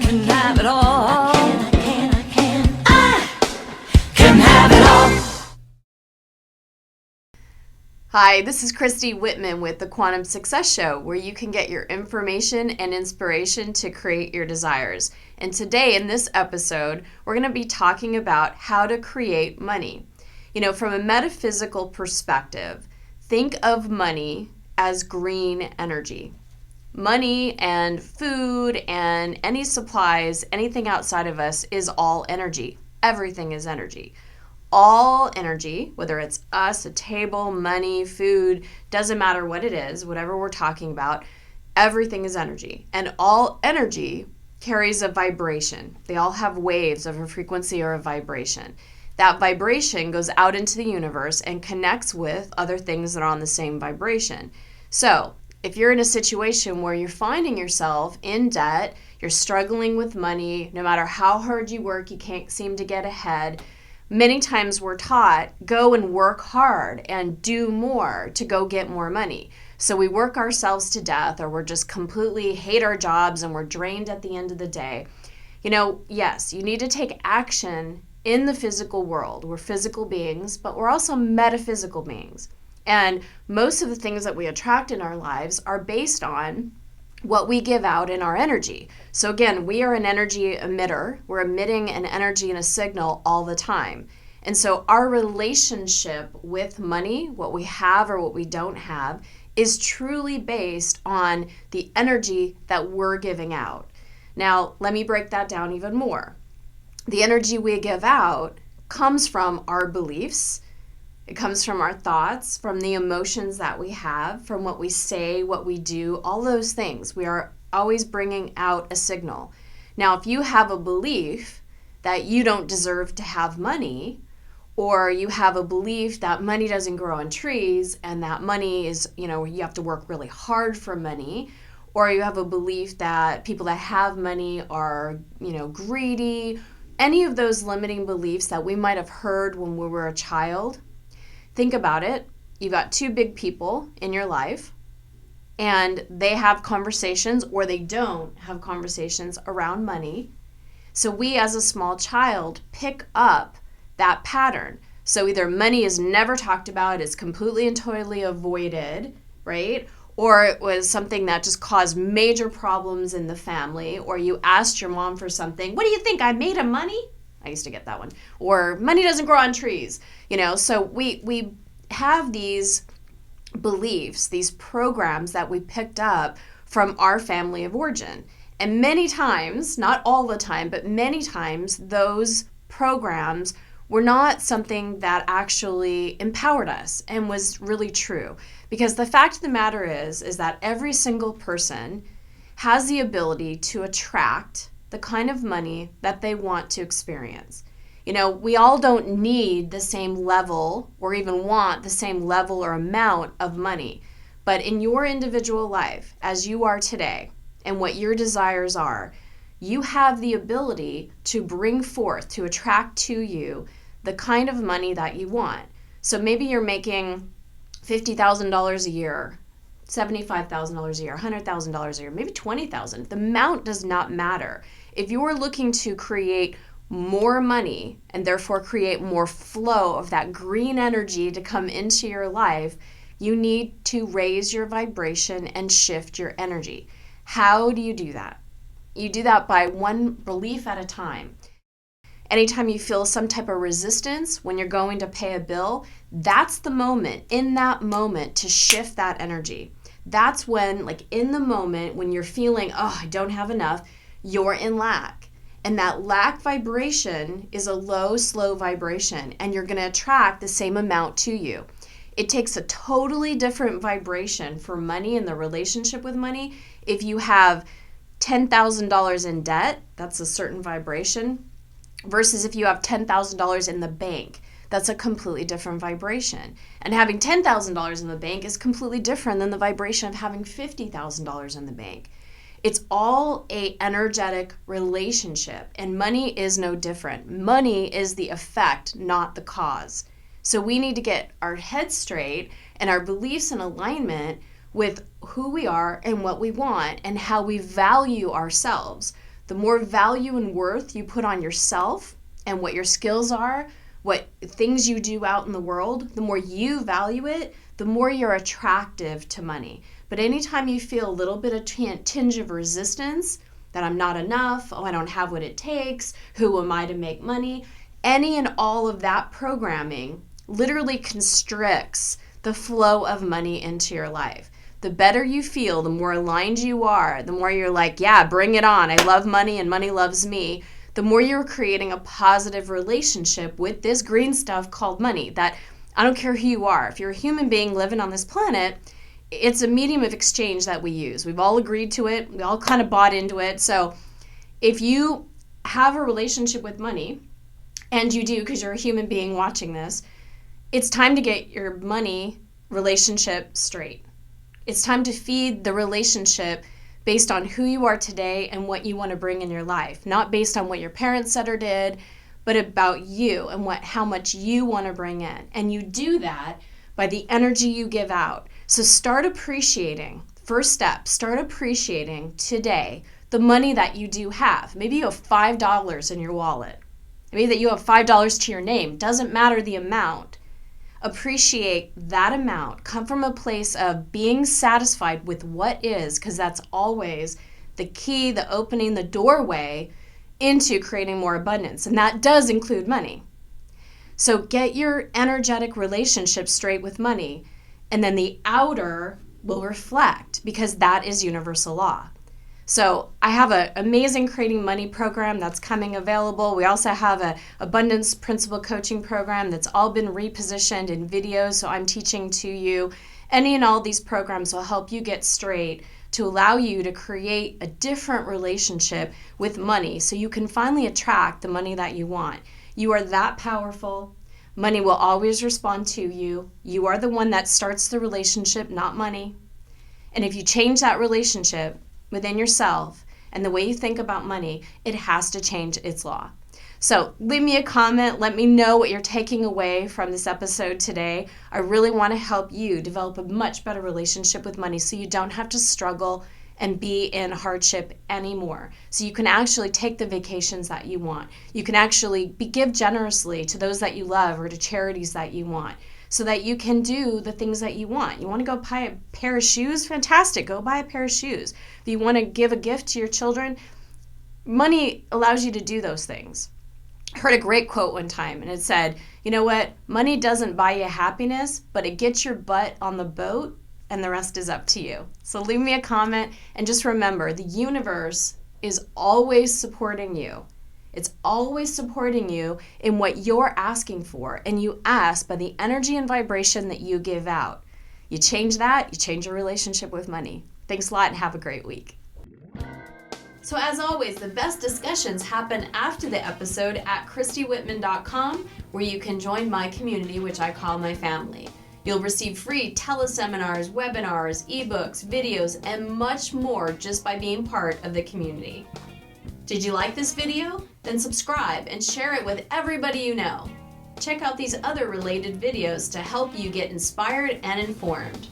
can have it all. I can have it all. Hi, this is Christy Whitman with the Quantum Success Show, where you can get your information and inspiration to create your desires. And today in this episode, we're going to be talking about how to create money. You know, from a metaphysical perspective, think of money as green energy. Money and food and any supplies, anything outside of us is all energy. Everything is energy. All energy, whether it's us, a table, money, food, doesn't matter what it is, whatever we're talking about, everything is energy. And all energy carries a vibration. They all have waves of a frequency or a vibration. That vibration goes out into the universe and connects with other things that are on the same vibration. So if you're in a situation where you're finding yourself in debt, you're struggling with money, no matter how hard you work, you can't seem to get ahead. Many times we're taught, go and work hard and do more to go get more money. So we work ourselves to death, or we're just completely hate our jobs and we're drained at the end of the day. You know, yes, you need to take action in the physical world. We're physical beings, but we're also metaphysical beings. And most of the things that we attract in our lives are based on what we give out in our energy. So again, we are an energy emitter. We're emitting an energy and a signal all the time. And so our relationship with money, what we have or what we don't have, is truly based on the energy that we're giving out. Now, let me break that down even more. The energy we give out comes from our beliefs. It comes from our thoughts, from the emotions that we have, from what we say, what we do, all those things. We are always bringing out a signal. Now, if you have a belief that you don't deserve to have money, or you have a belief that money doesn't grow on trees and that money is, you have to work really hard for money, or you have a belief that people that have money are, greedy, any of those limiting beliefs that we might have heard when we were a child. Think about it. You've got two big people in your life, and they have conversations or they don't have conversations around money. So we as a small child pick up that pattern. So either money is never talked about, it's completely and totally avoided, right? Or it was something that just caused major problems in the family, or you asked your mom for something. What do you think, I made of money? I used to get that one. Or money doesn't grow on trees. So we have these beliefs, these programs that we picked up from our family of origin. And many times, not all the time, but many times, those programs were not something that actually empowered us and was really true. Because the fact of the matter is that every single person has the ability to attract the kind of money that they want to experience. We all don't need the same level or even want the same level or amount of money. But in your individual life, as you are today, and what your desires are, you have the ability to bring forth, to attract to you the kind of money that you want. So maybe you're making $50,000 a year, $75,000 a year, $100,000 a year, maybe $20,000. The amount does not matter. If you're looking to create more money and therefore create more flow of that green energy to come into your life, you need to raise your vibration and shift your energy. How do you do that? You do that by one belief at a time. Anytime you feel some type of resistance when you're going to pay a bill, that's the moment, in that moment, to shift that energy. That's when, in the moment when you're feeling, I don't have enough, you're in lack. And that lack vibration is a low, slow vibration, and you're going to attract the same amount to you. It takes a totally different vibration for money and the relationship with money. If you have $10,000 in debt, that's a certain vibration, versus if you have $10,000 in the bank. That's a completely different vibration. And having $10,000 in the bank is completely different than the vibration of having $50,000 in the bank. It's all a energetic relationship, and money is no different. Money is the effect, not the cause. So we need to get our head straight and our beliefs in alignment with who we are and what we want and how we value ourselves. The more value and worth you put on yourself and what your skills are, what things you do out in the world, the more you value it, the more you're attractive to money. But anytime you feel a little bit of tinge of resistance, that I'm not enough, oh, I don't have what it takes, who am I to make money, any and all of that programming literally constricts the flow of money into your life. The better you feel, the more aligned you are, the more you're like, yeah, bring it on. I love money and money loves me. The more you're creating a positive relationship with this green stuff called money that I don't care who you are. If you're a human being living on this planet, it's a medium of exchange that we use. We've all agreed to it. We all kind of bought into it. So if you have a relationship with money, and you do because you're a human being watching this, it's time to get your money relationship straight. It's time to feed the relationship based on who you are today and what you want to bring in your life, not based on what your parents said or did, but about you and how much you want to bring in. And you do that by the energy you give out. So start appreciating. First step, start appreciating today the money that you do have. Maybe you have $5 in your wallet. Maybe that you have $5 to your name. Doesn't matter the amount. Appreciate that amount. Come from a place of being satisfied with what is, because that's always the key, the opening, the doorway into creating more abundance. And that does include money. So get your energetic relationship straight with money, and then the outer will reflect, because that is universal law. So I have an amazing Creating Money program that's coming available. We also have an Abundance Principle Coaching program that's all been repositioned in videos, so I'm teaching to you. Any and all these programs will help you get straight to allow you to create a different relationship with money so you can finally attract the money that you want. You are that powerful. Money will always respond to you. You are the one that starts the relationship, not money. And if you change that relationship within yourself and the way you think about money, it has to change its law. So leave me a comment. Let me know what you're taking away from this episode today. I really want to help you develop a much better relationship with money so you don't have to struggle and be in hardship anymore. So you can actually take the vacations that you want. You can actually give generously to those that you love or to charities that you want, so that you can do the things that you want. You want to go buy a pair of shoes? Fantastic. Go buy a pair of shoes. If you want to give a gift to your children, money allows you to do those things. I heard a great quote one time, and it said, you know what? Money doesn't buy you happiness, but it gets your butt on the boat, and the rest is up to you. So leave me a comment, and just remember, the universe is always supporting you. It's always supporting you in what you're asking for, and you ask by the energy and vibration that you give out. You change that, you change your relationship with money. Thanks a lot and have a great week. So as always, the best discussions happen after the episode at ChristyWhitman.com, where you can join my community, which I call my family. You'll receive free teleseminars, webinars, ebooks, videos, and much more just by being part of the community. Did you like this video? Then subscribe and share it with everybody you know. Check out these other related videos to help you get inspired and informed.